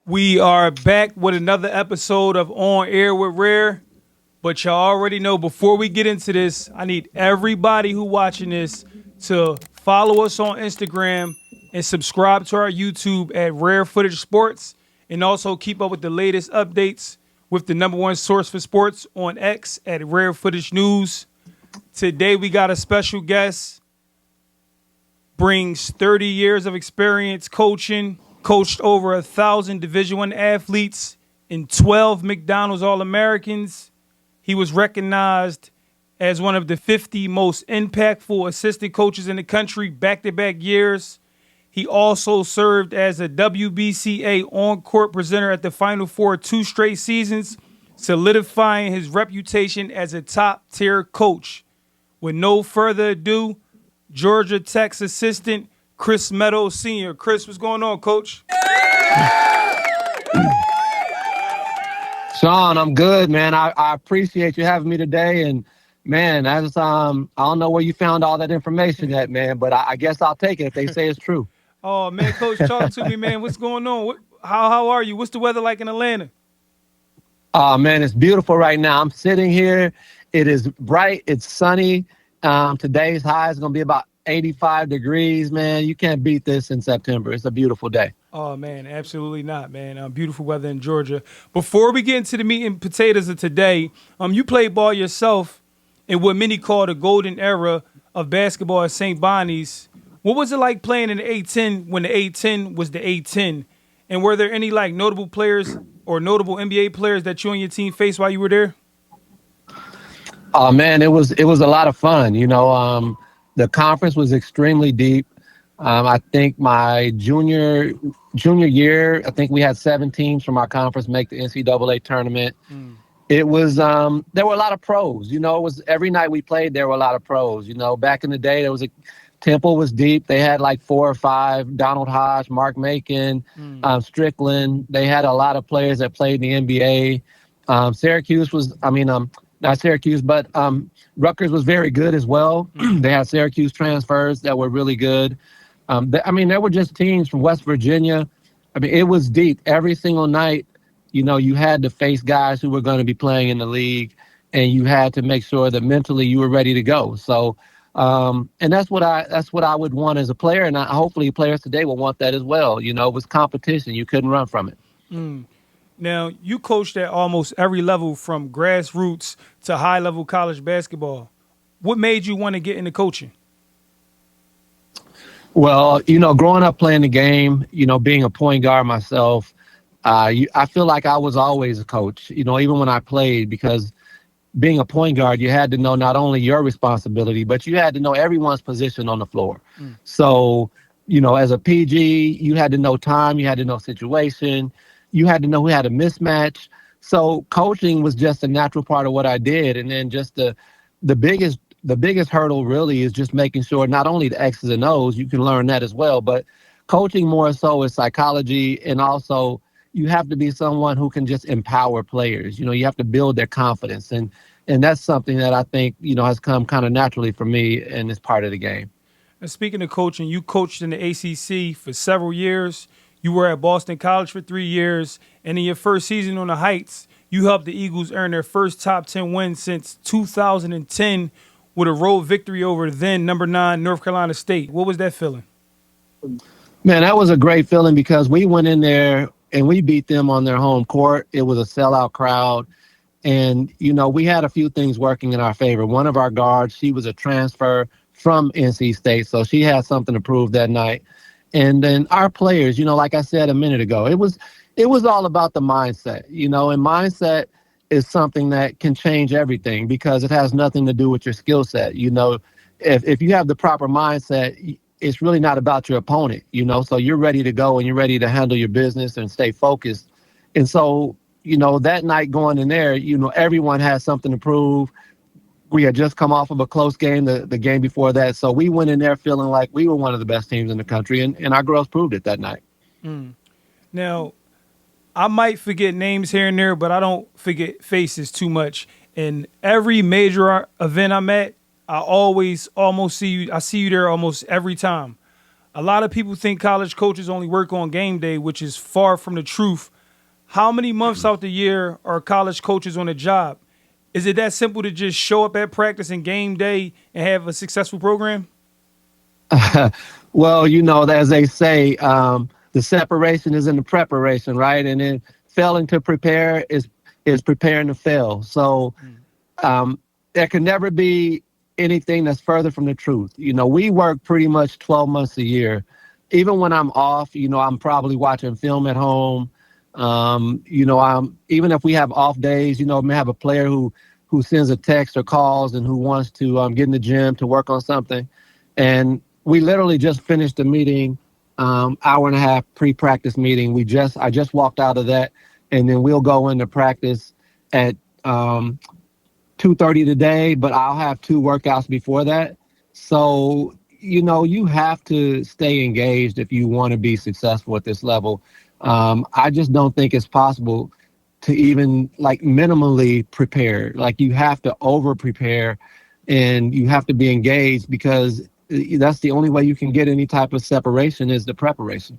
We are back with another episode of On Air with Rare. But y'all already know before we get into this, I need everybody who watching this to follow us on Instagram and subscribe to our YouTube at Rare Footage Sports, and also keep up with the latest updates with the number one source for sports on X at Rare Footage News. Today we got a special guest, brings 30 years of experience coaching, coached over 1,000 Division I athletes and 12 McDonald's All-Americans. He was recognized as one of the 50 most impactful assistant coaches in the country back-to-back years. He also served as a WBCA on-court presenter at the Final Four 2 straight seasons, solidifying his reputation as a top-tier coach. With no further ado, Georgia Tech's assistant, Chris Meadows Sr. Chris, what's going on, Coach? Sean, I'm good, man. I appreciate you having me today. And, man, I don't know where you found all that information at, man, but I guess I'll take it if they say it's true. Oh, man, Coach, talk to me, man. What's going on? How are you? What's the weather like in Atlanta? Oh, man, it's beautiful right now. I'm sitting here. It is bright. It's sunny. Today's high is going to be about 85 degrees, man. You can't beat this in September. It's a beautiful day. Oh, man, absolutely not, man. Beautiful weather in Georgia. Before we get into the meat and potatoes of today, you played ball yourself in what many call the golden era of basketball at St. Bonnie's. What was it like playing in the A-10 when the A-10 was the A-10? And were there any, like, notable players or notable NBA players that you and your team faced while you were there? Oh, man, it was a lot of fun. The conference was extremely deep. I think my junior year, I think we had 7 teams from our conference make the NCAA tournament. It was there were a lot of pros. It was every night we played, there were a lot of pros. Back in the day, Temple was deep. They had like 4 or 5. Donald Hodge, Mark Macon, Strickland. They had a lot of players that played in the NBA. Syracuse was, not Syracuse, but Rutgers was very good as well. They had Syracuse transfers that were really good. There were just teams from West Virginia. It was deep. Every single night, you had to face guys who were going to be playing in the league, and you had to make sure that mentally you were ready to go. So, and that's what I would want as a player, and hopefully players today will want that as well. It was competition. You couldn't run from it. Now, you coached at almost every level from grassroots to high-level college basketball. What made you want to get into coaching? Well, growing up playing the game, being a point guard myself, I feel like I was always a coach, even when I played, because being a point guard, you had to know not only your responsibility, but you had to know everyone's position on the floor. So, as a PG, you had to know time, you had to know situation, you had to know who had a mismatch. So coaching was just a natural part of what I did. And then just the biggest hurdle really is just making sure not only the X's and O's, you can learn that as well, but coaching more so is psychology. And also you have to be someone who can just empower players. You have to build their confidence. And that's something that I think, has come kind of naturally for me and is part of the game. And speaking of coaching, you coached in the ACC for several years. You were at Boston College for 3 years. And in your first season on the Heights, you helped the Eagles earn their first top 10 win since 2010 with a road victory over then number 9 North Carolina State. What was that feeling? Man, that was a great feeling because we went in there and we beat them on their home court. It was a sellout crowd. And, we had a few things working in our favor. One of our guards, she was a transfer from NC State, so she had something to prove that night. And then our players, like I said a minute ago, it was all about the mindset, and mindset is something that can change everything because it has nothing to do with your skill set. If you have the proper mindset, it's really not about your opponent, so you're ready to go and you're ready to handle your business and stay focused. And so, that night going in there, everyone has something to prove. We had just come off of a close game, the game before that. So we went in there feeling like we were one of the best teams in the country, and our girls proved it that night. Now, I might forget names here and there, but I don't forget faces too much. In every major event I'm at, I always almost see you. I see you there almost every time. A lot of people think college coaches only work on game day, which is far from the truth. How many months out the year are college coaches on a job? Is it that simple to just show up at practice and game day and have a successful program? Well, as they say, the separation is in the preparation, right? And then failing to prepare is preparing to fail. So um, there can never be anything that's further from the truth. We work pretty much 12 months a year. Even when I'm off, I'm probably watching film at home. I'm even if we have off days, may have a player who sends a text or calls and who wants to get in the gym to work on something. And we literally just finished a meeting, hour and a half pre-practice meeting. I just walked out of that, and then we'll go into practice at 2:30 today. But I'll have two workouts before that. So you have to stay engaged if you want to be successful at this level. I just don't think it's possible to even like minimally prepare. Like you have to over prepare, and you have to be engaged because that's the only way you can get any type of separation is the preparation.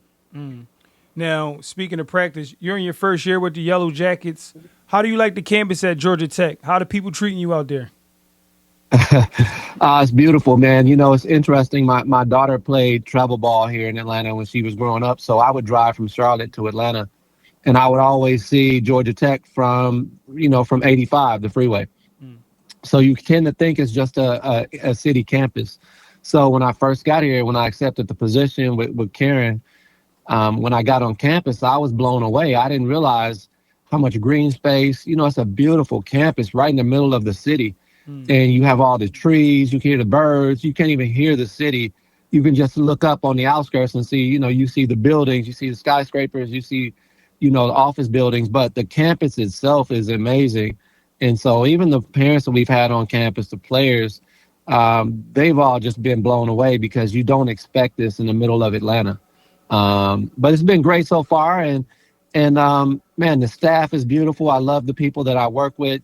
Now, speaking of practice, you're in your first year with the Yellow Jackets. How do you like the campus at Georgia Tech? How do people treating you out there? It's beautiful, man. It's interesting. My daughter played travel ball here in Atlanta when she was growing up. So I would drive from Charlotte to Atlanta, and I would always see Georgia Tech from 85, the freeway. So you tend to think it's just a city campus. So when I first got here, when I accepted the position with Karen, when I got on campus, I was blown away. I didn't realize how much green space. It's a beautiful campus right in the middle of the city. And you have all the trees, you can hear the birds, you can't even hear the city. You can just look up on the outskirts and see, you see the buildings, you see the skyscrapers, you see, the office buildings, but the campus itself is amazing. And so even the parents that we've had on campus, the players, they've all just been blown away because you don't expect this in the middle of Atlanta. But it's been great so far. And man, the staff is beautiful. I love the people that I work with.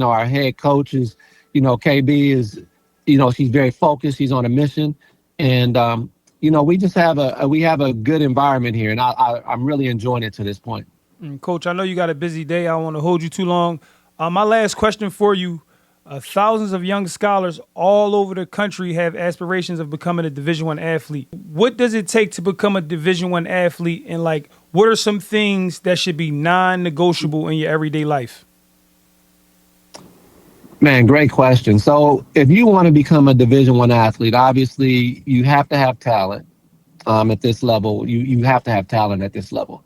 Our head coach is, KB is, she's very focused. She's on a mission. And, we just have a good environment here. And I'm really enjoying it to this point. Coach, I know you got a busy day. I don't want to hold you too long. My last question for you. Thousands of young scholars all over the country have aspirations of becoming a Division I athlete. What does it take to become a Division I athlete? And what are some things that should be non-negotiable in your everyday life? Man, great question. So if you want to become a Division I athlete, obviously you have to have talent at this level. You have to have talent at this level.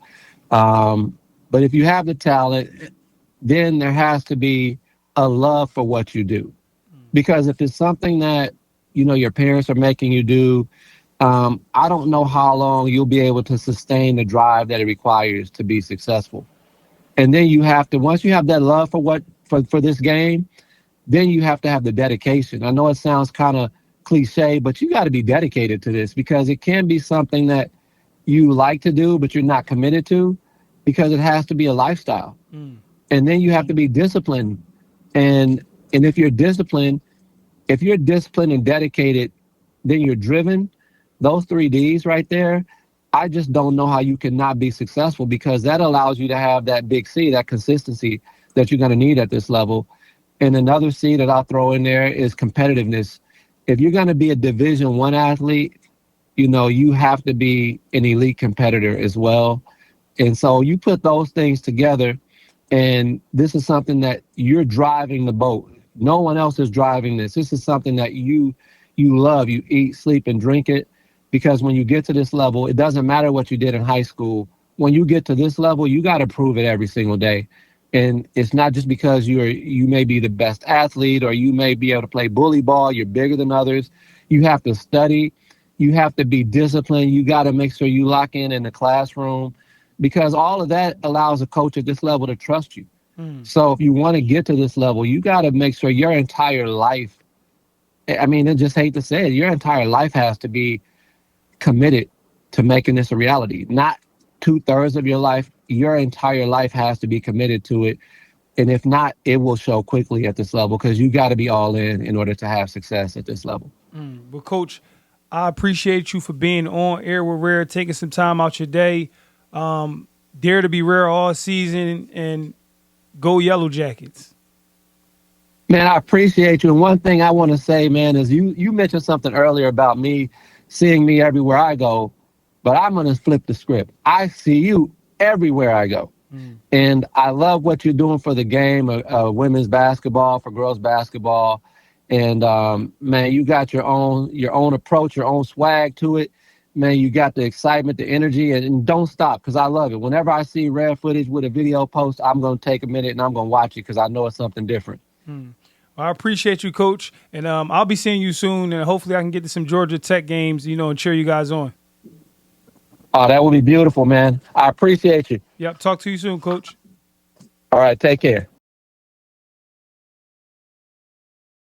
But if you have the talent, then there has to be a love for what you do. Because if it's something that, your parents are making you do, I don't know how long you'll be able to sustain the drive that it requires to be successful. And then you have to, once you have that love for this game, then you have to have the dedication. I know it sounds kind of cliche, but you got to be dedicated to this because it can be something that you like to do, but you're not committed to because it has to be a lifestyle. And then you have to be disciplined. And if you're disciplined and dedicated, then you're driven. Those three Ds right there, I just don't know how you can not be successful because that allows you to have that big C, that consistency that you're going to need at this level. And another C that I'll throw in there is competitiveness. If you're going to be a Division I athlete, you have to be an elite competitor as well. And so you put those things together, and this is something that you're driving the boat. No one else is driving this. This is something that you love. You eat, sleep, and drink it. Because when you get to this level, it doesn't matter what you did in high school. When you get to this level, you got to prove it every single day. And it's not just because you may be the best athlete or you may be able to play bully ball, you're bigger than others. You have to study. You have to be disciplined. You got to make sure you lock in the classroom because all of that allows a coach at this level to trust you. So if you want to get to this level, you got to make sure your entire life, I mean, I just hate to say it, your entire life has to be committed to making this a reality. Not 2/3 of your life, your entire life has to be committed to it. And if not, it will show quickly at this level because you got to be all in order to have success at this level. Well, Coach, I appreciate you for being on Air with Rare, taking some time out your day. Dare to be rare all season and go Yellow Jackets. Man, I appreciate you. And one thing I want to say, man, is you mentioned something earlier about me seeing me everywhere I go, but I'm going to flip the script. I see you everywhere I go. Mm. And I love what you're doing for the game, women's basketball, for girls basketball. And man, you got your own approach, your own swag to it. Man, you got the excitement, the energy, and don't stop because I love it. Whenever I see rare footage with a video post, I'm going to take a minute and I'm going to watch it because I know it's something different. Mm. I appreciate you, Coach, and I'll be seeing you soon, and hopefully I can get to some Georgia Tech games, and cheer you guys on. Oh, that would be beautiful, man. I appreciate you. Yep, talk to you soon, Coach. All right, take care.